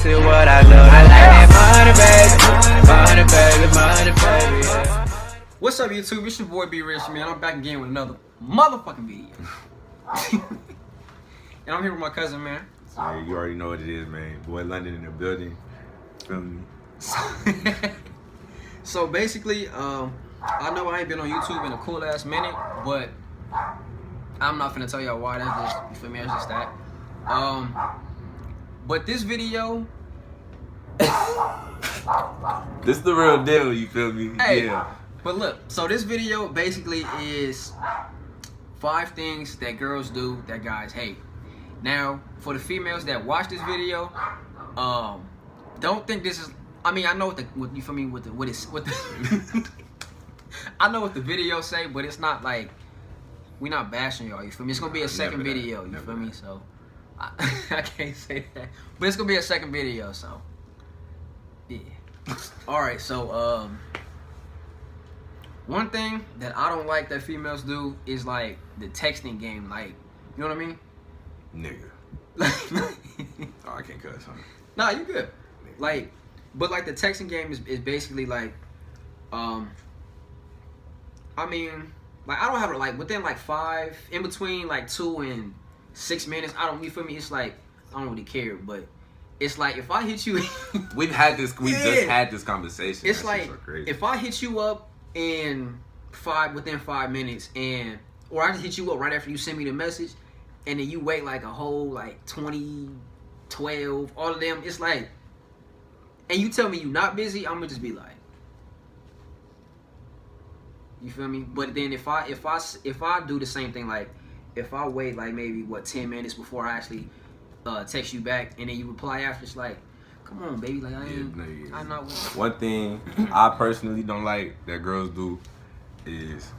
to what I love. I like that money, baby. What's up, YouTube? It's your boy B Rich, man. I'm back again with another motherfucking video. And I'm here with my cousin, man. Hey, you already know what it is, man. Boy London in the building. Feel me? So basically, I know I ain't been on YouTube in a cool ass minute, but I'm not finna tell y'all why. That's just, you feel me? That's just that. But this video, This the real deal, you feel me? hey, Yeah. but look, so this video basically is 5 things that girls do that guys hate. Now, for the females that watch this video, don't think this is. I mean, I know what you feel me with the I know what the video say, but it's not like we not bashing y'all. You feel me? It's gonna be a second video. You feel me? So I can't say that, but it's gonna be a second video. So yeah. All right. So one thing that I don't like that females do is like the texting game. Like, you know what I mean? Nigga. Oh, I can't cuss, huh? Nah, you good. Like, but like the texting game is basically like, I mean, like I don't have it like within like 5, in between like 2 and 6 minutes. I don't, you feel me? It's like I don't really care, but it's like if I hit you, We've had this. We just had this conversation. it's That like shit's so crazy. if I hit you up within 5 minutes, or I just hit you up right after you send me the message, and then you wait like a whole like 20, 12, all of them. It's like, and you tell me you not busy, I'm gonna just be like, you feel me? But then if I do the same thing, like if I wait like maybe 10 minutes before I actually text you back, and then you reply after, it's like, come on, baby, like I'm not with you. One thing I personally don't like that girls do is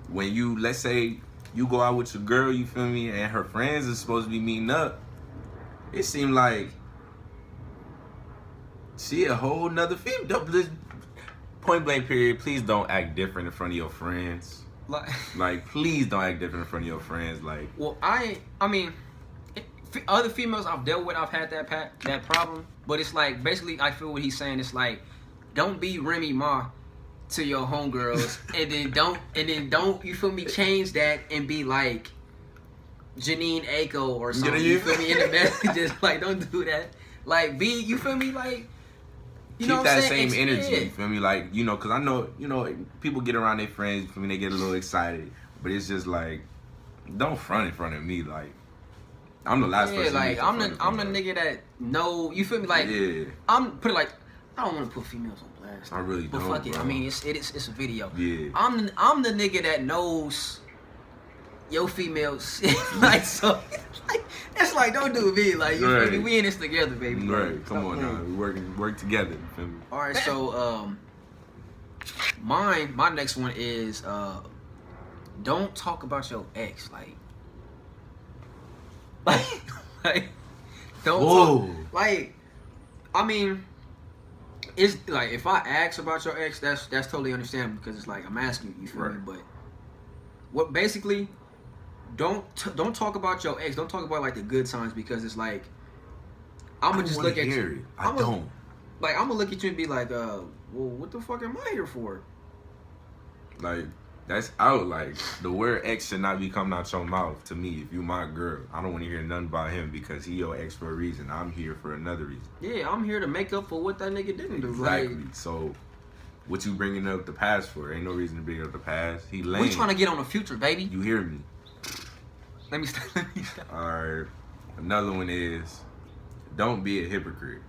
when you, let's say, you go out with your girl, you feel me, and her friends are supposed to be meeting up. It seemed like she a whole nother female. Point blank period. Please don't act different in front of your friends. Like, please don't act different in front of your friends. Like, well, I mean, other females I've dealt with, I've had that problem. But it's like, basically, I feel what he's saying. It's like, don't be Remy Ma to your homegirls, and then don't you feel me, change that and be like Janine Aiko or something. You feel me, in the messages. Like, don't do that. Like, be, you feel me, like, you know keep what I'm that saying? same energy, Yeah. you feel me? Like, you know, because I know, you know, people get around their friends, you feel me, they get a little excited. But it's just like, don't front in front of me. Like, I'm the last person. Yeah, like, to I'm front the in front of nigga that know, you feel me? Like, yeah. I'm put it like, I don't want to put females on blast. I really but don't, fuck it. bro. I mean, it's a video. Yeah. I'm the nigga that knows your females. Like, so it's like, don't do me. Like, you feel me? We in this together, baby. Right, come on now. We work together, you feel me? All right, so my next one is don't talk about your ex. Like don't talk, like, I mean, it's like if I ask about your ex, that's totally understandable, because it's like I'm asking you, feel me? But what basically, don't talk about your ex. Don't talk about like the good times, because it's like I'm gonna just look at you. I'm gonna look at you and be like, well, what the fuck am I here for? Like, that's out. Like, the word ex should not be coming out your mouth to me. If you my girl, I don't want to hear nothing about him, because he your ex for a reason. I'm here for another reason. Yeah, I'm here to make up for what that nigga didn't do. Exactly. Like, So, what you bringing up the past for? Ain't no reason to bring up the past. He lame. we trying to get on the future, baby. You hear me? Let me stop. Alright. Another one is, don't be a hypocrite.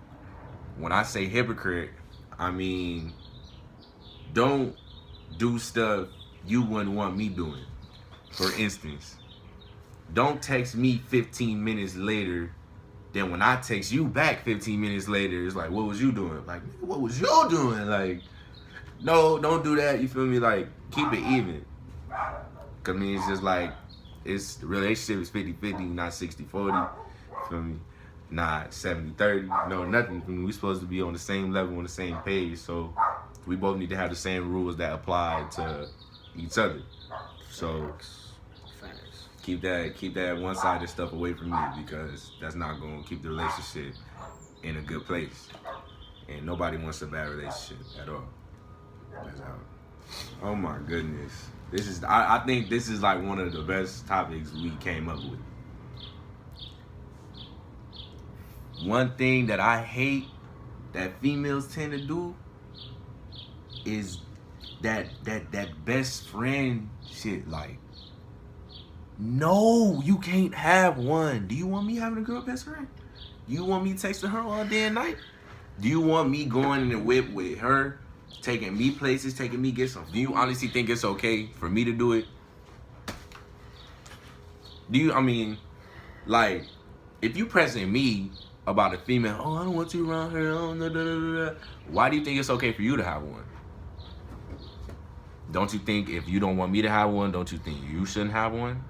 When I say hypocrite, I mean, don't do stuff you wouldn't want me doing. For instance, don't text me 15 minutes later, then when I text you back 15 minutes later, it's like, what was you doing? Like, what was you doing? Like, no, don't do that. You feel me? Like, keep it even. Cause I mean, it's just like, the relationship is 50-50, not 60-40. Feel me? Not 70-30. No, nothing. I mean, we supposed to be on the same level, on the same page. So we both need to have the same rules that apply to each other. So keep that one-sided stuff away from me, because that's not gonna keep the relationship in a good place. And nobody wants a bad relationship at all. That's how. Oh my goodness. This is I think this is like one of the best topics we came up with. One thing that I hate that females tend to do is that best friend shit. Like, no, you can't have one. Do you want me having a girl best friend? Do you want me texting her all day and night? Do you want me going in the whip with her, taking me places, taking me get some? Do you honestly think it's okay for me to do it? Do you? I mean, like, if you pressing me about a female, oh, I don't want you around her. Oh, no, no, no, no. Why do you think it's okay for you to have one? Don't you think if you don't want me to have one, don't you think you shouldn't have one?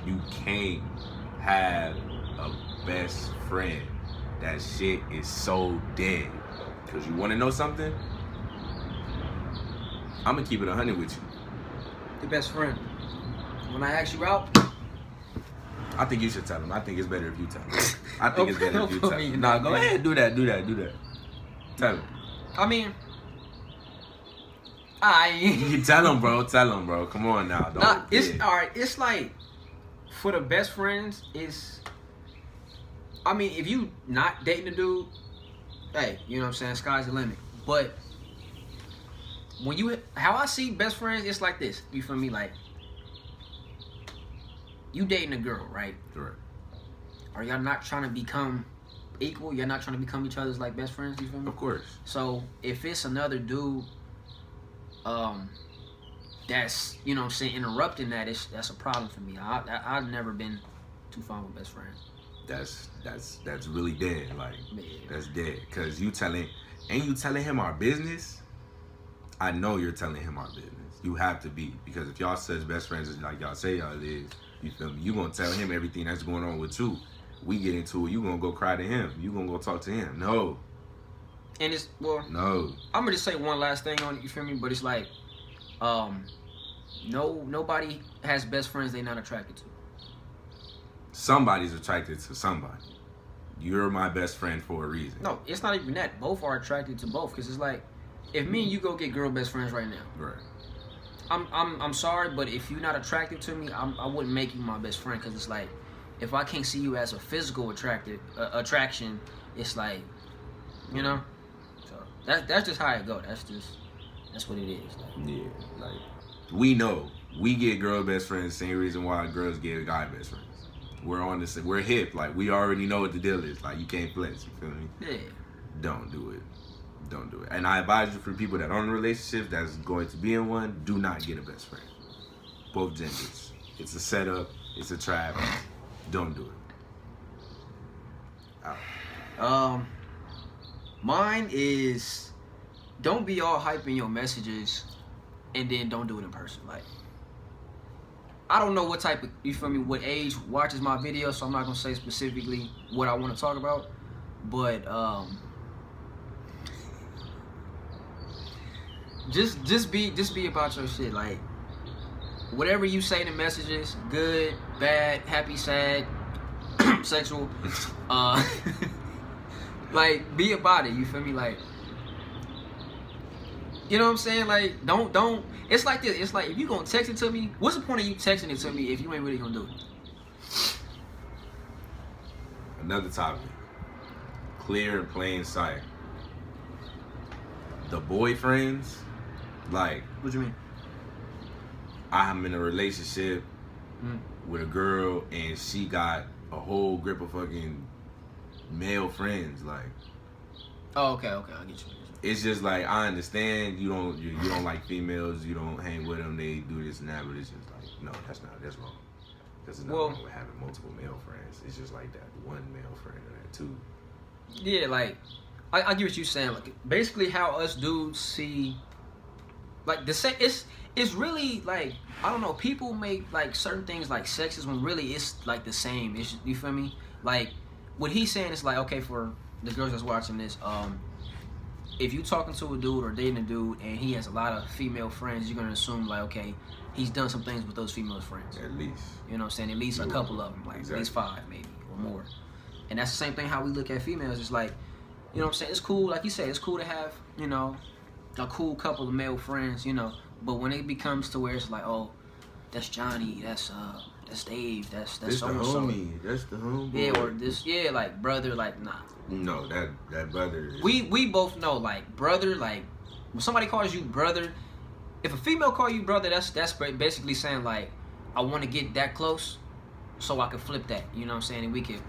You can't have a best friend. That shit is so dead. Because you want to know something? I'm going to keep it 100 with you. Your best friend. When I ask you out, I think you should tell him. I think it's better if you tell him. I think it's better if you Don't tell put me him. in Nah, that go thing. ahead. Do that. Tell him. I mean, You tell him, bro. Tell him, bro. Come on now. Don't, nah, it's yeah. all right. It's like for the best friends, it's. I mean, if you not dating a dude, hey, you know what I'm saying? Sky's the limit. But when you, how I see best friends, it's like this. You feel me? Like you dating a girl, right? Correct. Are y'all not trying to become equal? You're not trying to become each other's like best friends. You feel me? Of course. So if it's another dude, that's, you know what I'm saying, interrupting that, that's a problem for me. I've never been too fond with best friends. That's really dead. Like, Yeah. that's dead. Cause you telling him our business. I know you're telling him our business. You have to be, because if y'all such best friends like y'all say y'all is, you feel me? You gonna tell him everything that's going on with you. We get into it, you gonna go cry to him. You gonna go talk to him. No. And it's, well, No. I'm gonna just say one last thing on it, you feel me? But it's like, nobody has best friends they're not attracted to. Somebody's attracted to somebody. You're my best friend for a reason. No, it's not even that. Both are attracted to both, because it's like, if me and you go get girl best friends right now, Right. I'm sorry, but if you're not attracted to me, I wouldn't make you my best friend, because it's like, if I can't see you as a physical attraction, it's like, you know. So that's just how it go. That's what it is. Like, Yeah. Like, we know we get girl best friends. Same reason why girls get guy best friends. We're on this. We're hip. Like, we already know what the deal is. Like, you can't flex. You feel me? yeah. Don't do it. Don't do it. And I advise you, for people that are in relationships that's going to be in one, do not get a best friend. Both genders. It's a setup. It's a trap. Don't do it. Out. Mine is, don't be all hype in your messages, and then don't do it in person. Like, I don't know what type of, you feel me, what age watches my video, so I'm not gonna say specifically what I want to talk about, but just be about your shit. Like, whatever you say in the messages, good, bad, happy, sad, sexual, like, be about it. You feel me? Like, you know what I'm saying? Like, don't. It's like this. It's like, if you gonna text it to me, what's the point of you texting it to me if you ain't really gonna do it? Another topic. Clear and plain sight. The boyfriends, like, What you mean? I'm in a relationship with a girl and she got a whole grip of fucking male friends. Like, Oh, okay, I get you. it's just like, I understand you don't like females, you don't hang with them, they do this and that, but it's just like, no, that's wrong. Because it's not wrong with having multiple male friends. It's just like that one male friend or that two. Yeah, like, I get what you're saying. Like, basically how us dudes see, like, it's really, like, I don't know, people make, like, certain things like sexist when really it's, like, the same. It's, you feel me? Like, what he's saying is, like, okay, for the girls that's watching this, if you talking to a dude or dating a dude and he has a lot of female friends, you're gonna assume like, okay, he's done some things with those female friends. At least. You know what I'm saying? At least a couple of them, like Exactly. at least 5 maybe or more. And that's the same thing how we look at females. It's like, you know what I'm saying? It's cool, like you said, it's cool to have, you know, a cool couple of male friends, you know. But when it becomes to where it's like, oh, that's Johnny, that's Dave, that's This so the and so. homie. That's the homeboy. Yeah, or this, yeah, like brother, like nah. No, that brother. Is, We both know, like brother, like when somebody calls you brother, if a female call you brother, that's basically saying like, I want to get that close, so I can flip that. You know what I'm saying? And we can.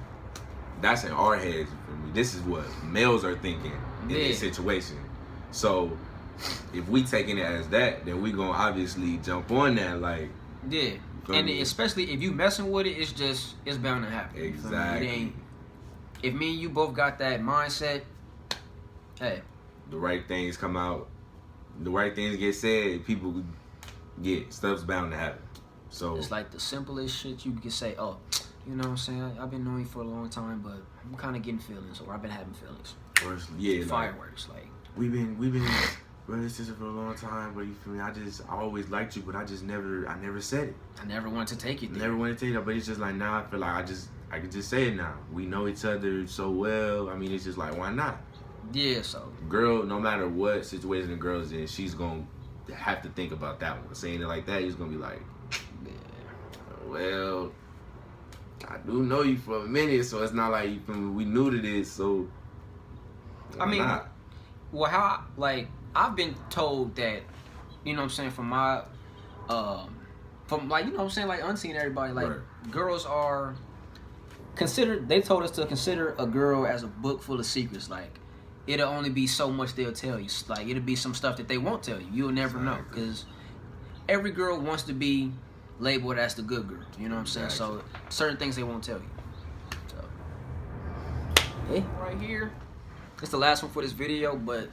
That's in our heads. For me, this is what males are thinking in this situation. So if we taking it as that, then we gonna obviously jump on that. Like, Yeah, and especially if you messing with it, it's bound to happen. You feel me? exactly. It ain't. If me and you both got that mindset, hey, The right things come out. The right things get said. People get stuff's bound to happen. So it's like the simplest shit you can say. Oh, you know what I'm saying? I've been knowing you for a long time, but I'm kind of getting feelings, or I've been having feelings. yeah, Fireworks, like we've been brother and sister for a long time, but you feel me? I always liked you, but I never said it. I never wanted to take it there. Never wanted to tell you that, but it's just like now I feel like I could just say it now. We know each other so well. I mean, it's just like, why not? Yeah, so Girl, no matter what situation the girl's in, she's gonna have to think about that one. Saying it like that, he's gonna be like, well, I do know you for a minute, so it's not like you feel me, we new to this, so why I mean, not? well, how like I've been told that, you know what I'm saying, from my from like, you know what I'm saying, like unseen everybody, like Right. girls are considered, they told us to consider a girl as a book full of secrets. Like it'll only be so much they'll tell you. Like it'll be some stuff that they won't tell you. You'll never know, Exactly. because every girl wants to be labeled as the good girl. You know what I'm saying? So certain things they won't tell you. So hey, right here, it's the last one for this video, but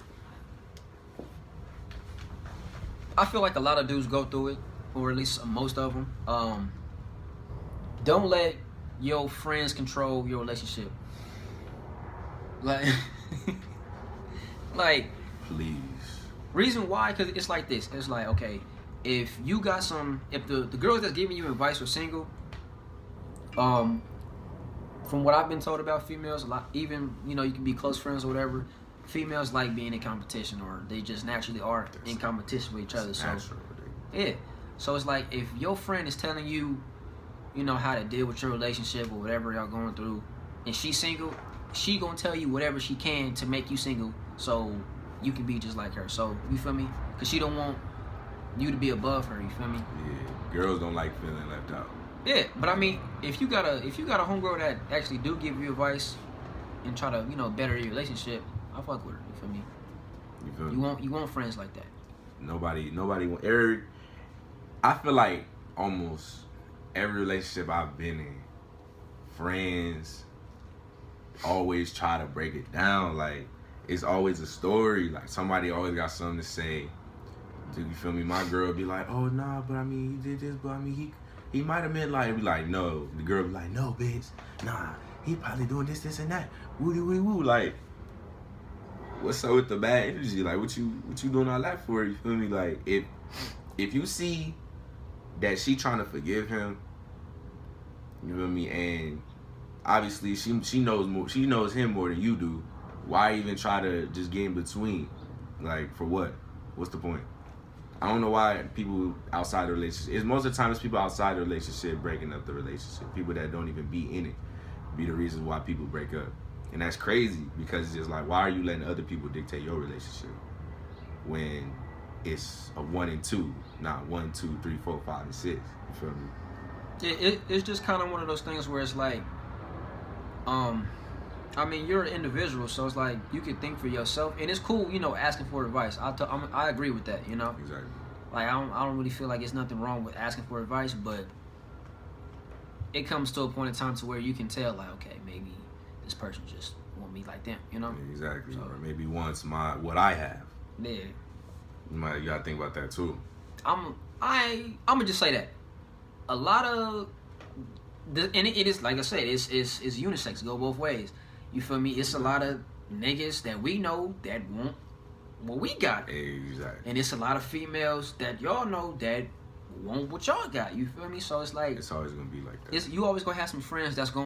I feel like a lot of dudes go through it, or at least most of them. Don't let your friends control your relationship. Like, like, Please. reason why? Because it's like this. It's like, okay, if you got if the girls that's giving you advice are single, from what I've been told about females, a lot, even, you know, you can be close friends or whatever, females like being in competition, or they just naturally are in competition with each other. So Natural. yeah, so it's like if your friend is telling you, you know, how to deal with your relationship or whatever y'all going through, and she's single, she gonna tell you whatever she can to make you single, so you can be just like her. So you feel me? Cause she don't want you to be above her. You feel me? Yeah. Girls don't like feeling left out. Yeah, but I mean, if you got a homegirl that actually do give you advice and try to, you know, better your relationship, I fuck with her. You feel me? You feel me? You want friends like that. Nobody want I feel like almost every relationship I've been in, friends always try to break it down. Like, it's always a story. Like, somebody always got something to say. Do you feel me? My girl be like, oh nah, but I mean he did this, but I mean he might have meant like, be like, no. The girl be like, no, bitch, nah, he probably doing this and that. Woody woody woo. Like, what's up with the bad energy? Like, what you doing all that for? You feel me? Like, if you see that she trying to forgive him, you feel me, and obviously she knows more, she knows him more than you do, why even try to just get in between? Like, for what? What's the point? I don't know why people outside the relationship, it's most of the time it's people outside the relationship breaking up the relationship. People that don't even be in it be the reasons why people break up. And that's crazy, because it's just like, why are you letting other people dictate your relationship when it's a 1 and 2, not 1, 2, 3, 4, 5, and 6? You feel me? Yeah, it's just kind of one of those things where it's like, I mean, you're an individual, so it's like you can think for yourself, and it's cool, you know, asking for advice. I agree with that, you know. Exactly. Like I don't really feel like it's nothing wrong with asking for advice, but it comes to a point in time to where you can tell, like, okay, maybe this person just want me like them, you know. Yeah, exactly. So, or maybe wants what I have. yeah. You gotta think about that too. I'm gonna just say that a lot of and it is, like I said, it's unisex, go both ways. You feel me? It's a lot of niggas that we know that want what we got. Exactly. And it's a lot of females that y'all know that want what y'all got. You feel me? So it's like It's always gonna be like that. you always gonna have some friends that's gonna